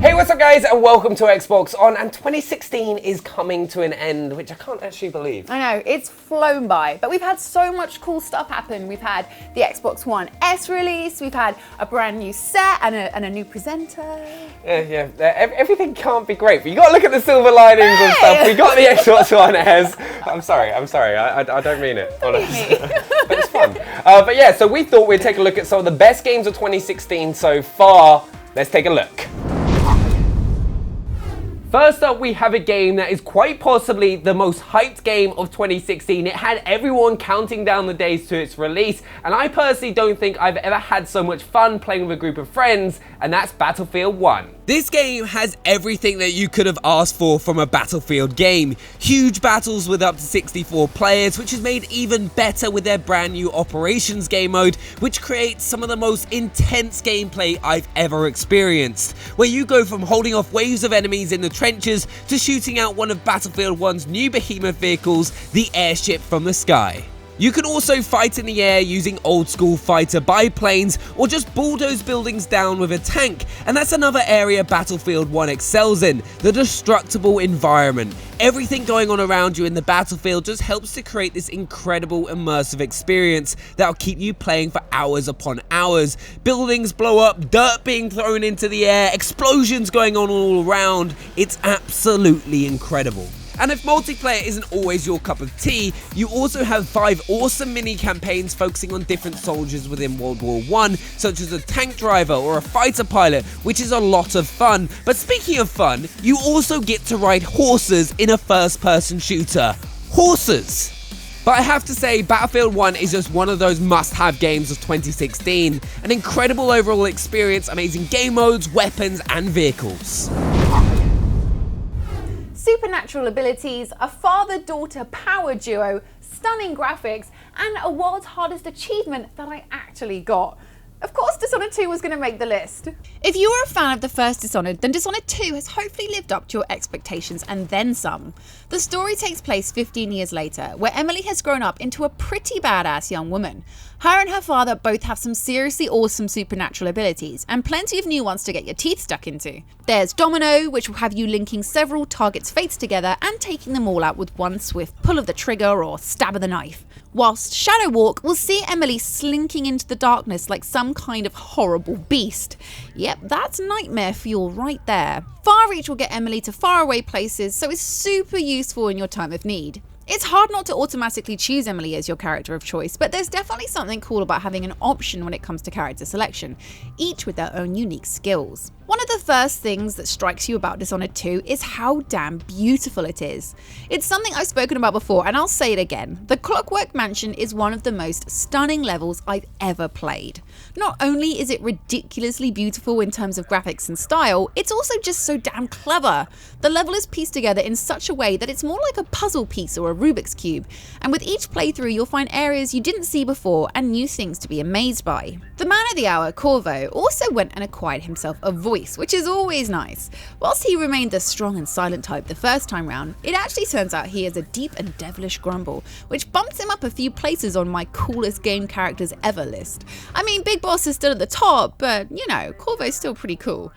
Hey, what's up guys, and welcome to Xbox On, and 2016 is coming to an end, which I can't actually believe. I know, it's flown by, but we've had so much cool stuff happen. We've had the Xbox One S release, we've had a brand new set and a new presenter. Yeah, everything can't be great, but you gotta look at the silver linings and stuff. We got the Xbox One S. I'm sorry, I don't mean it, honestly. But it's fun. But yeah, so we thought we'd take a look at some of the best games of 2016 so far. Let's take a look. First up, we have a game that is quite possibly the most hyped game of 2016. It had everyone counting down the days to its release, and I personally don't think I've ever had so much fun playing with a group of friends, and that's Battlefield 1. This game has everything that you could have asked for from a Battlefield game. Huge battles with up to 64 players, which is made even better with their brand new Operations game mode, which creates some of the most intense gameplay I've ever experienced, where you go from holding off waves of enemies in the trenches to shooting out one of Battlefield 1's new behemoth vehicles, the airship from the sky. You can also fight in the air using old school fighter biplanes, or just bulldoze buildings down with a tank, and that's another area Battlefield 1 excels in, the destructible environment. Everything going on around you in the battlefield just helps to create this incredible immersive experience that'll keep you playing for hours upon hours. Buildings blow up, dirt being thrown into the air, explosions going on all around. It's absolutely incredible. And if multiplayer isn't always your cup of tea, you also have 5 awesome mini campaigns focusing on different soldiers within World War I, such as a tank driver or a fighter pilot, which is a lot of fun. But speaking of fun, you also get to ride horses in a first-person shooter. Horses! But I have to say, Battlefield 1 is just one of those must-have games of 2016. An incredible overall experience, amazing game modes, weapons, and vehicles. Supernatural abilities, a father-daughter power duo, stunning graphics, and a world's hardest achievement that I actually got. Of course, Dishonored 2 was going to make the list. If you were a fan of the first Dishonored, then Dishonored 2 has hopefully lived up to your expectations and then some. The story takes place 15 years later, where Emily has grown up into a pretty badass young woman. Her and her father both have some seriously awesome supernatural abilities, and plenty of new ones to get your teeth stuck into. There's Domino, which will have you linking several targets' fates together and taking them all out with one swift pull of the trigger or stab of the knife. Whilst Shadow Walk will see Emily slinking into the darkness like some kind of horrible beast. Yep, that's nightmare fuel right there. Far Reach will get Emily to faraway places, so it's super useful in your time of need. It's hard not to automatically choose Emily as your character of choice, but there's definitely something cool about having an option when it comes to character selection, each with their own unique skills. One of the first things that strikes you about Dishonored 2 is how damn beautiful it is. It's something I've spoken about before, and I'll say it again. The Clockwork Mansion is one of the most stunning levels I've ever played. Not only is it ridiculously beautiful in terms of graphics and style, it's also just so damn clever. The level is pieced together in such a way that it's more like a puzzle piece or a Rubik's Cube, and with each playthrough you'll find areas you didn't see before and new things to be amazed by. The man of the hour, Corvo, also went and acquired himself a voice, which is always nice. Whilst he remained the strong and silent type the first time round, it actually turns out he has a deep and devilish grumble, which bumps him up a few places on my coolest game characters ever list. I mean, Big Boss is still at the top, but you know, Corvo's still pretty cool.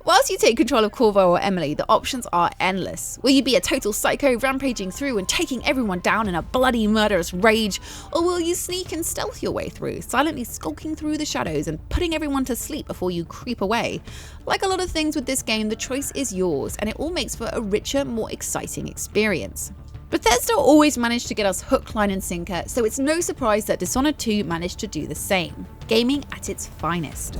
Whilst you take control of Corvo or Emily, the options are endless. Will you be a total psycho rampaging through and taking everyone down in a bloody murderous rage? Or will you sneak and stealth your way through, silently skulking through the shadows and putting everyone to sleep before you creep away? Like a lot of things with this game, the choice is yours, and it all makes for a richer, more exciting experience. Bethesda always managed to get us hook, line and sinker, so it's no surprise that Dishonored 2 managed to do the same. Gaming at its finest.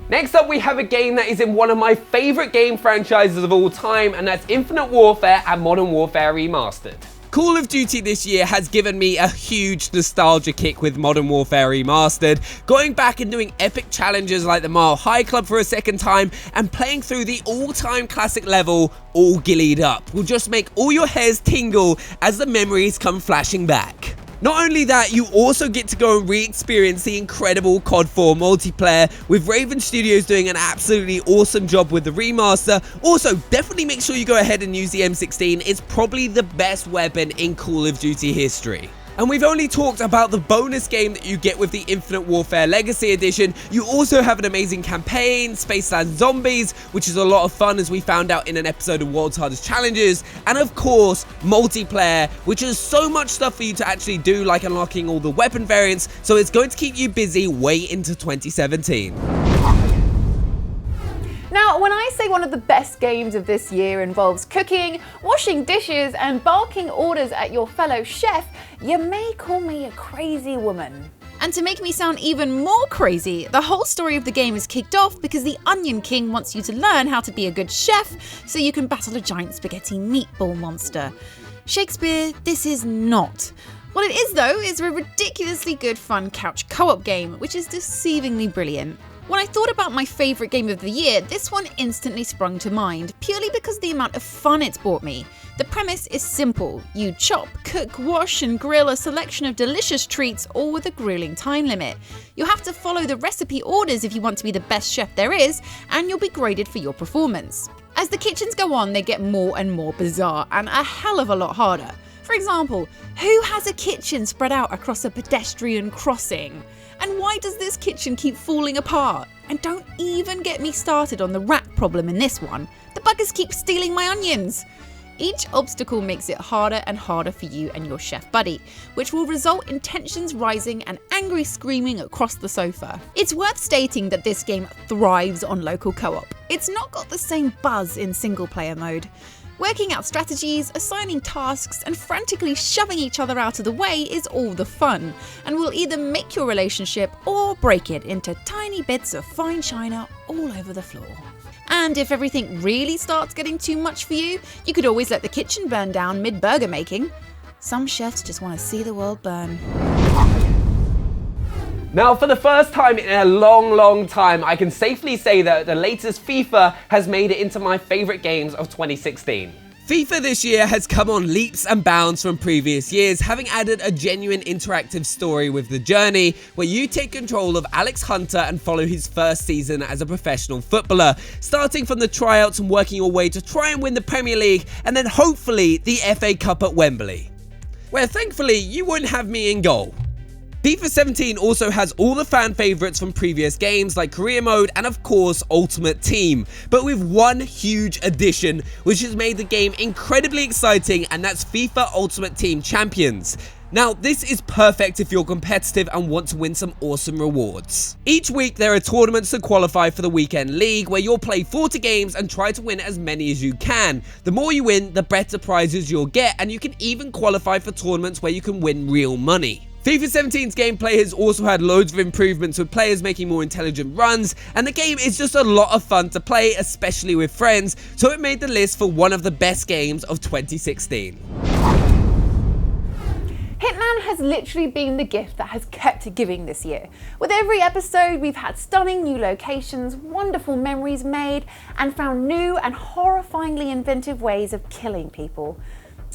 Next up, we have a game that is in one of my favourite game franchises of all time, and that's Infinite Warfare and Modern Warfare Remastered. Call of Duty this year has given me a huge nostalgia kick with Modern Warfare Remastered, going back and doing epic challenges like the Mile High Club for a second time, and playing through the all-time classic level, all gillied up, will just make all your hairs tingle as the memories come flashing back. Not only that, you also get to go and re-experience the incredible COD 4 multiplayer, with Raven Studios doing an absolutely awesome job with the remaster. Also, definitely make sure you go ahead and use the M16, it's probably the best weapon in Call of Duty history. And we've only talked about the bonus game that you get with the Infinite Warfare Legacy Edition. You also have an amazing campaign, Spaceland Zombies, which is a lot of fun as we found out in an episode of World's Hardest Challenges, and of course, multiplayer, which is so much stuff for you to actually do, like unlocking all the weapon variants, so it's going to keep you busy way into 2017. Now, when I say one of the best games of this year involves cooking, washing dishes, and barking orders at your fellow chef, you may call me a crazy woman. And to make me sound even more crazy, the whole story of the game is kicked off because the Onion King wants you to learn how to be a good chef so you can battle a giant spaghetti meatball monster. Shakespeare, this is not. What it is though is a ridiculously good fun couch co-op game, which is deceivingly brilliant. When I thought about my favourite game of the year, this one instantly sprung to mind, purely because of the amount of fun it's brought me. The premise is simple. You chop, cook, wash and grill a selection of delicious treats, all with a grueling time limit. You'll have to follow the recipe orders if you want to be the best chef there is, and you'll be graded for your performance. As the kitchens go on, they get more and more bizarre, and a hell of a lot harder. For example, who has a kitchen spread out across a pedestrian crossing? And why does this kitchen keep falling apart? And don't even get me started on the rat problem in this one. The buggers keep stealing my onions. Each obstacle makes it harder and harder for you and your chef buddy, which will result in tensions rising and angry screaming across the sofa. It's worth stating that this game thrives on local co-op. It's not got the same buzz in single player mode. Working out strategies, assigning tasks, and frantically shoving each other out of the way is all the fun, and will either make your relationship or break it into tiny bits of fine china all over the floor. And if everything really starts getting too much for you, you could always let the kitchen burn down mid-burger making. Some chefs just want to see the world burn. Now, for the first time in a long time, I can safely say that the latest FIFA has made it into my favourite games of 2016. FIFA this year has come on leaps and bounds from previous years, having added a genuine interactive story with The Journey, where you take control of Alex Hunter and follow his first season as a professional footballer, starting from the tryouts and working your way to try and win the Premier League and then hopefully the FA Cup at Wembley, where thankfully you wouldn't have me in goal. FIFA 17 also has all the fan favourites from previous games like Career Mode and of course Ultimate Team, but with one huge addition which has made the game incredibly exciting, and that's FIFA Ultimate Team Champions. Now, this is perfect if you're competitive and want to win some awesome rewards. Each week there are tournaments to qualify for the weekend league where you'll play 40 games and try to win as many as you can. The more you win, the better prizes you'll get, and you can even qualify for tournaments where you can win real money. FIFA 17's gameplay has also had loads of improvements, with players making more intelligent runs, and the game is just a lot of fun to play, especially with friends, so it made the list for one of the best games of 2016. Hitman has literally been the gift that has kept giving this year. With every episode, we've had stunning new locations, wonderful memories made, and found new and horrifyingly inventive ways of killing people.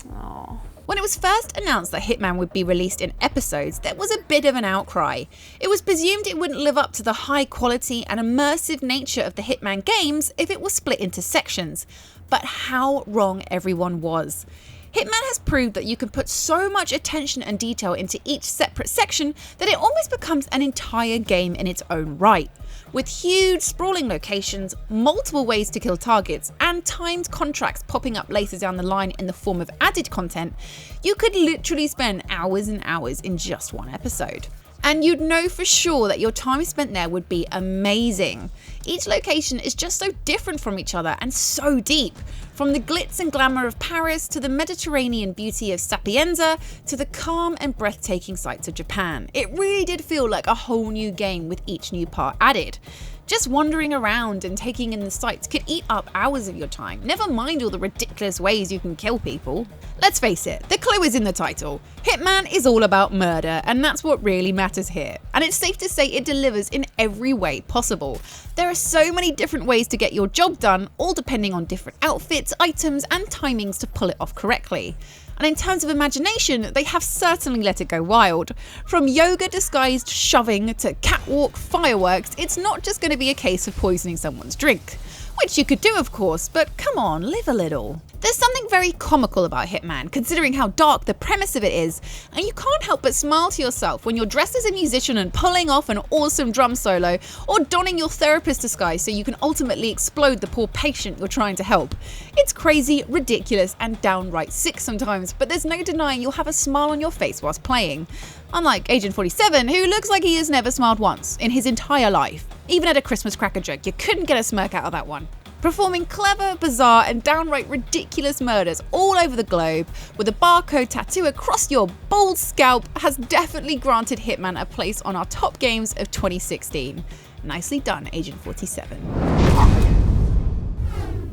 Aww. When it was first announced that Hitman would be released in episodes, there was a bit of an outcry. It was presumed it wouldn't live up to the high quality and immersive nature of the Hitman games if it was split into sections. But how wrong everyone was. Hitman has proved that you can put so much attention and detail into each separate section that it almost becomes an entire game in its own right. With huge sprawling locations, multiple ways to kill targets, and timed contracts popping up later down the line in the form of added content, you could literally spend hours and hours in just one episode. And you'd know for sure that your time spent there would be amazing. Each location is just so different from each other and so deep. From the glitz and glamour of Paris to the Mediterranean beauty of Sapienza to the calm and breathtaking sights of Japan. It really did feel like a whole new game with each new part added. Just wandering around and taking in the sights could eat up hours of your time, never mind all the ridiculous ways you can kill people. Let's face it, the clue is in the title. Hitman is all about murder, and that's what really matters here. And it's safe to say it delivers in every way possible. There are so many different ways to get your job done, all depending on different outfits, items, and timings to pull it off correctly. And in terms of imagination, they have certainly let it go wild. From yoga disguised shoving to catwalk fireworks, it's not just going to be a case of poisoning someone's drink. Which you could do, of course, but come on, live a little. There's something very comical about Hitman, considering how dark the premise of it is, and you can't help but smile to yourself when you're dressed as a musician and pulling off an awesome drum solo, or donning your therapist disguise so you can ultimately explode the poor patient you're trying to help. It's crazy, ridiculous, and downright sick sometimes, but there's no denying you'll have a smile on your face whilst playing. Unlike Agent 47, who looks like he has never smiled once in his entire life. Even at a Christmas cracker joke, you couldn't get a smirk out of that one. Performing clever, bizarre, and downright ridiculous murders all over the globe with a barcode tattoo across your bald scalp has definitely granted Hitman a place on our top games of 2016. Nicely done, Agent 47.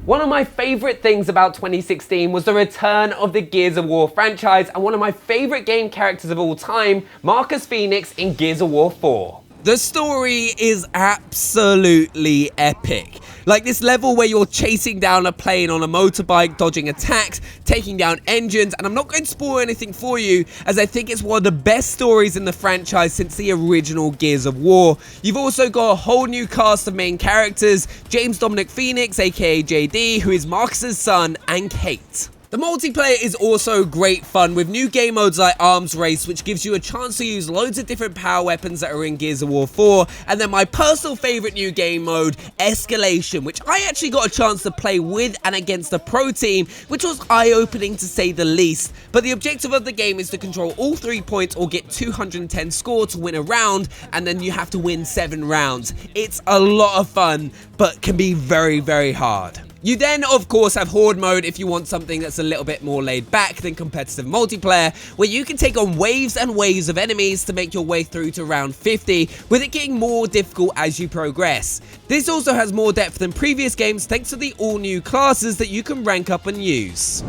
One of my favourite things about 2016 was the return of the Gears of War franchise and one of my favourite game characters of all time, Marcus Phoenix in Gears of War 4. The story is absolutely epic. Like this level where you're chasing down a plane on a motorbike, dodging attacks, taking down engines, and I'm not going to spoil anything for you as I think it's one of the best stories in the franchise since the original Gears of War. You've also got a whole new cast of main characters, James Dominic Phoenix aka JD, who is Marcus's son, and Kate. The multiplayer is also great fun with new game modes like Arms Race, which gives you a chance to use loads of different power weapons that are in Gears of War 4, and then my personal favourite new game mode, Escalation, which I actually got a chance to play with and against the pro team, which was eye-opening to say the least. But the objective of the game is to control all 3 points or get 210 score to win a round, and then you have to win 7 rounds. It's a lot of fun, but can be very, very hard. You then, of course, have Horde mode if you want something that's a little bit more laid back than competitive multiplayer, where you can take on waves and waves of enemies to make your way through to round 50, with it getting more difficult as you progress. This also has more depth than previous games thanks to the all-new classes that you can rank up and use.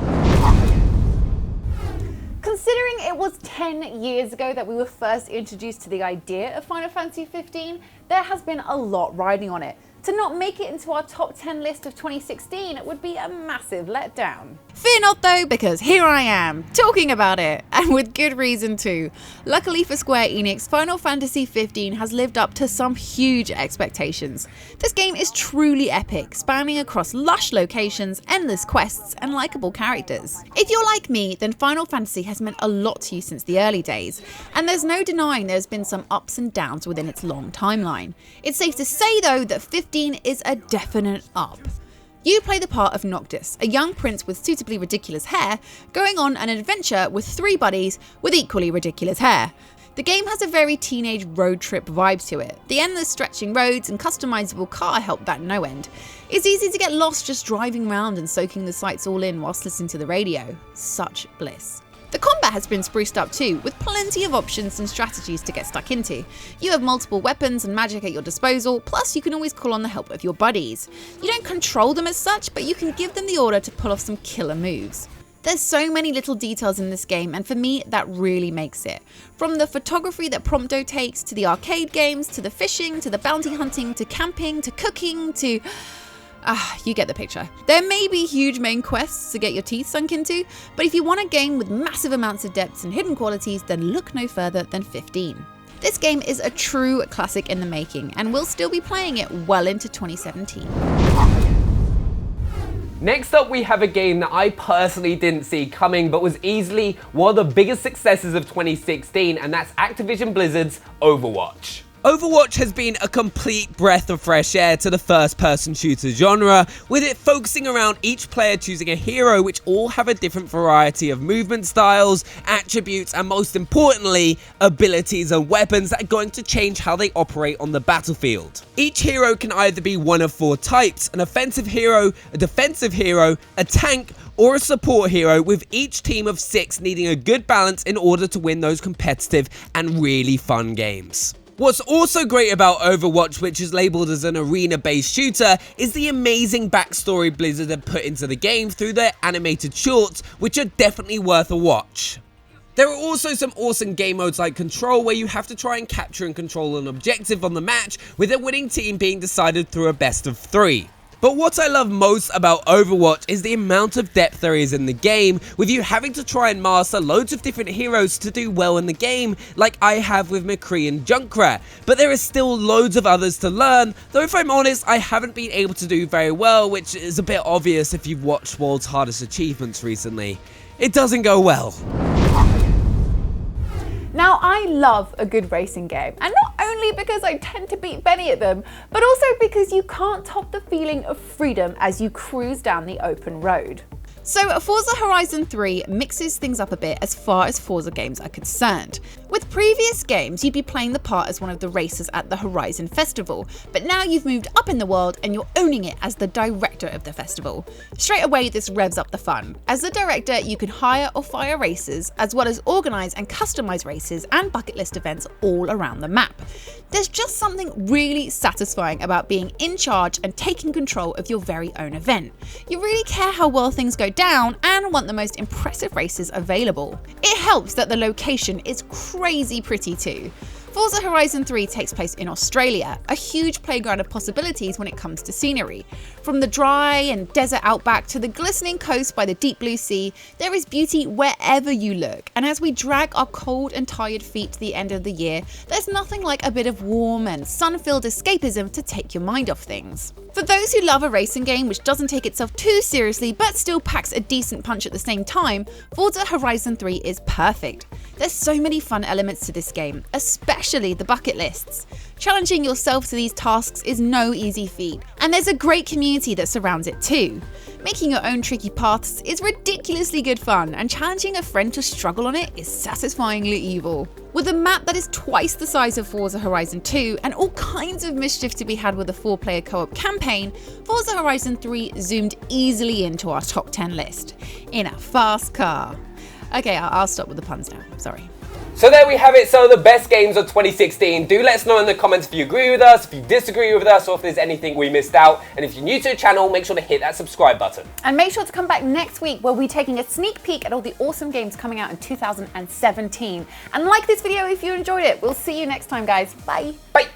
Considering it was 10 years ago that we were first introduced to the idea of Final Fantasy 15, there has been a lot riding on it. To not make it into our top 10 list of 2016 would be a massive letdown. Fear not though, because here I am, talking about it, and with good reason too. Luckily for Square Enix, Final Fantasy 15 has lived up to some huge expectations. This game is truly epic, spanning across lush locations, endless quests, and likeable characters. If you're like me, then Final Fantasy has meant a lot to you since the early days, and there's no denying there's been some ups and downs within its long timeline. It's safe to say though that 15 is a definite up. You play the part of Noctis, a young prince with suitably ridiculous hair, going on an adventure with 3 buddies with equally ridiculous hair. The game has a very teenage road trip vibe to it. The endless stretching roads and customizable car help that no end. It's easy to get lost just driving around and soaking the sights all in whilst listening to the radio. Such bliss. The combat has been spruced up too, with plenty of options and strategies to get stuck into. You have multiple weapons and magic at your disposal, plus you can always call on the help of your buddies. You don't control them as such, but you can give them the order to pull off some killer moves. There's so many little details in this game, and for me, that really makes it. From the photography that Prompto takes, to the arcade games, to the fishing, to the bounty hunting, to camping, to cooking, to... you get the picture. There may be huge main quests to get your teeth sunk into, but if you want a game with massive amounts of depths and hidden qualities, then look no further than 15. This game is a true classic in the making, and we'll still be playing it well into 2017. Next up, we have a game that I personally didn't see coming, but was easily one of the biggest successes of 2016, and that's Activision Blizzard's Overwatch. Overwatch has been a complete breath of fresh air to the first-person shooter genre, with it focusing around each player choosing a hero which all have a different variety of movement styles, attributes, and most importantly, abilities and weapons that are going to change how they operate on the battlefield. Each hero can either be one of 4 types: an offensive hero, a defensive hero, a tank, or a support hero, with each team of 6 needing a good balance in order to win those competitive and really fun games. What's also great about Overwatch, which is labelled as an arena-based shooter, is the amazing backstory Blizzard have put into the game through their animated shorts, which are definitely worth a watch. There are also some awesome game modes like Control, where you have to try and capture and control an objective on the match, with a winning team being decided through a best of 3. But what I love most about Overwatch is the amount of depth there is in the game, with you having to try and master loads of different heroes to do well in the game, like I have with McCree and Junkrat. But there is still loads of others to learn, though if I'm honest, I haven't been able to do very well, which is a bit obvious if you've watched World's Hardest Achievements recently. It doesn't go well. Now, I love a good racing game, and not only because I tend to beat Benny at them, but also because you can't top the feeling of freedom as you cruise down the open road. So Forza Horizon 3 mixes things up a bit as far as Forza games are concerned. With previous games, you'd be playing the part as one of the racers at the Horizon Festival, but now you've moved up in the world and you're owning it as the director of the festival. Straight away, this revs up the fun. As the director, you can hire or fire racers, as well as organise and customise races and bucket list events all around the map. There's just something really satisfying about being in charge and taking control of your very own event. You really care how well things go down and want the most impressive races available. It helps that the location is crazy pretty too. Forza Horizon 3 takes place in Australia, a huge playground of possibilities when it comes to scenery. From the dry and desert outback to the glistening coast by the deep blue sea, there is beauty wherever you look. And as we drag our cold and tired feet to the end of the year, there's nothing like a bit of warm and sun-filled escapism to take your mind off things. For those who love a racing game which doesn't take itself too seriously but still packs a decent punch at the same time, Forza Horizon 3 is perfect. There's so many fun elements to this game, especially the bucket lists. Challenging yourself to these tasks is no easy feat, and there's a great community that surrounds it too. Making your own tricky paths is ridiculously good fun, and challenging a friend to struggle on it is satisfyingly evil. With a map that is twice the size of Forza Horizon 2 and all kinds of mischief to be had with a 4-player co-op campaign, Forza Horizon 3 zoomed easily into our top 10 list. In a fast car. Okay, I'll stop with the puns now, sorry. So there we have it, so the best games of 2016. Do let us know in the comments if you agree with us, if you disagree with us, or if there's anything we missed out. And if you're new to the channel, make sure to hit that subscribe button. And make sure to come back next week where we're taking a sneak peek at all the awesome games coming out in 2017. And like this video if you enjoyed it. We'll see you next time, guys. Bye. Bye.